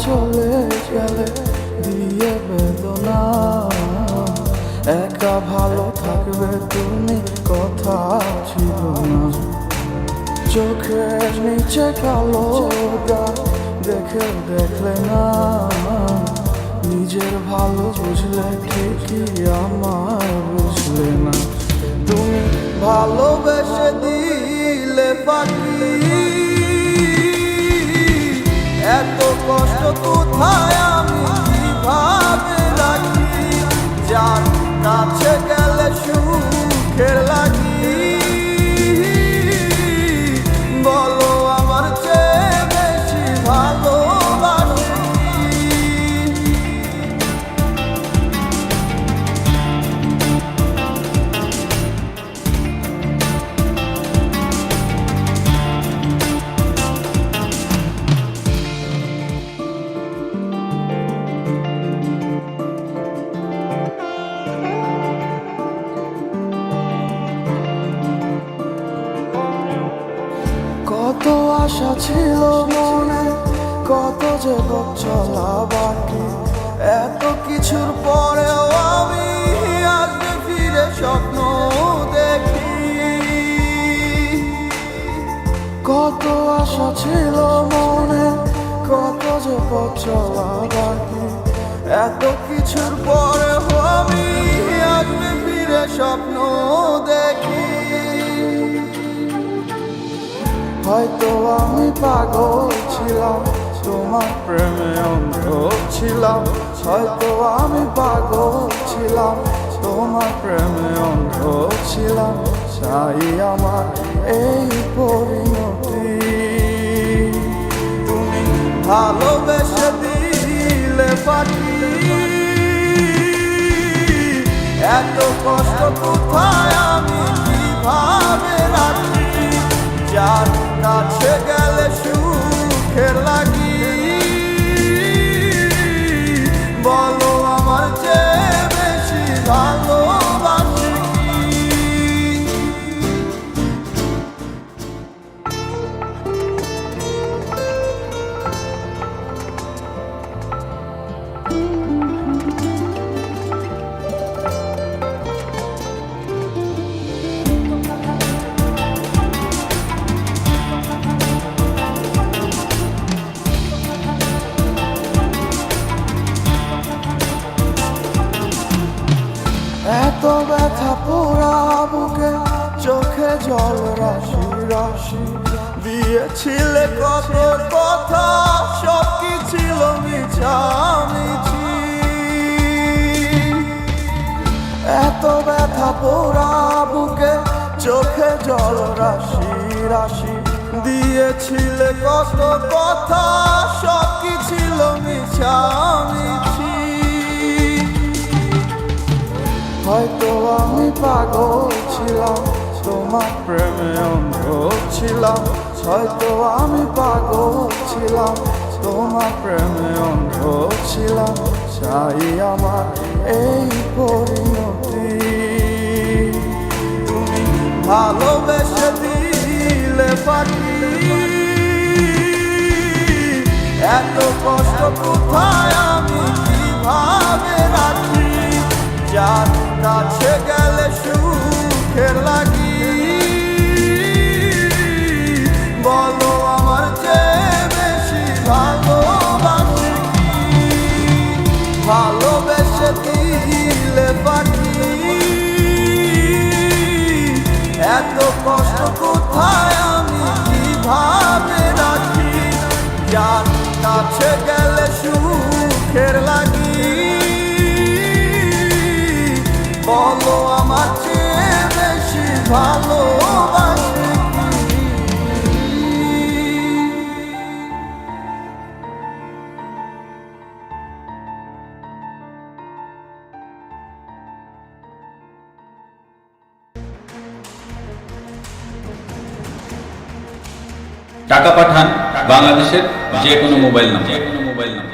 চলে গেলে দিয়ে বেদনা, একা ভালো থাকবে তুমি কথা ছিল না। চোখের নিচে কালো দাগ দেখে দেখলে না, নিজের ভালো বুঝলে ঠিকই আমার বুঝলে না। তুমি ভালোবেসে দিলে ফাঁকি, এত কষ্ট কোথায় আমি কিভাবে রাখি, যার কাছে গেলে সুখের লাগি। বলো আমার চেয়ে বেশি ভালোবাসি কি? কত আশা ছিল মনে, কত যে চলা বাকি, এত কিছুর পরেও আমি আজকে ফিরে স্বপ্ন দেখি। কত আশা ছিল মনে, কত যে চলা বাকি, এত কিছুর পরেও আমি আজকে ফিরে স্বপ্ন দেখি। হয়তো আমি পাগল ছিলাম, তোমার প্রেমে অন্ধ ছিলাম। হয়তো আমি পাগল ছিলাম, তোমার প্রেমে অন্ধ ছিলাম। তাই আমার এই পরিণতি। তুমি ভালোবেসে দিলে ফাঁকি, এত কষ্ট কোথায় আমি কিভাবে রাখি, যার কাছে গেলে সুখের লাগি। বলো আমার চেয়ে বেশি ভালোবাসি কি? এত ব্যথা পোড়া বুকে, চোখে জল রাশি রাশি, দিয়েছিলে কত কথা, সব কি ছিল মিছামিছি। এত ব্যথা পোড়া বুকে, চোখে জল রাশি রাশি, দিয়েছিলে কত কথা, সব কি ছিল মিছামিছি। হয়তো আমি পাগল ছিলাম, তোমার প্রেমে অন্ধ ছিলাম। হয়তো আমি পাগল ছিলাম, তোমার প্রেমে অন্ধ ছিলাম। তাই আমার এই পরিণতি। তুমি ভালোবেসে দিলে ফাঁকি, এত কষ্ট কোথায় আমি কিভাবে রাখি, যার কাছে গেলে সুখের লাগি। বলো আমার চেয়ে বেশি ভালোবাসি কি? ভালোবেসে দিলে ফাঁকি, এত কষ্ট কোথায় আমি কিভাবে রাখি, যার কাছে গেলে সুখের লাগি। বলো আমার চেয়ে বেশি ভালোবাসি কি? টাকা পাঠান বাংলাদেশের যে কোনো মোবাইল নাম্বার।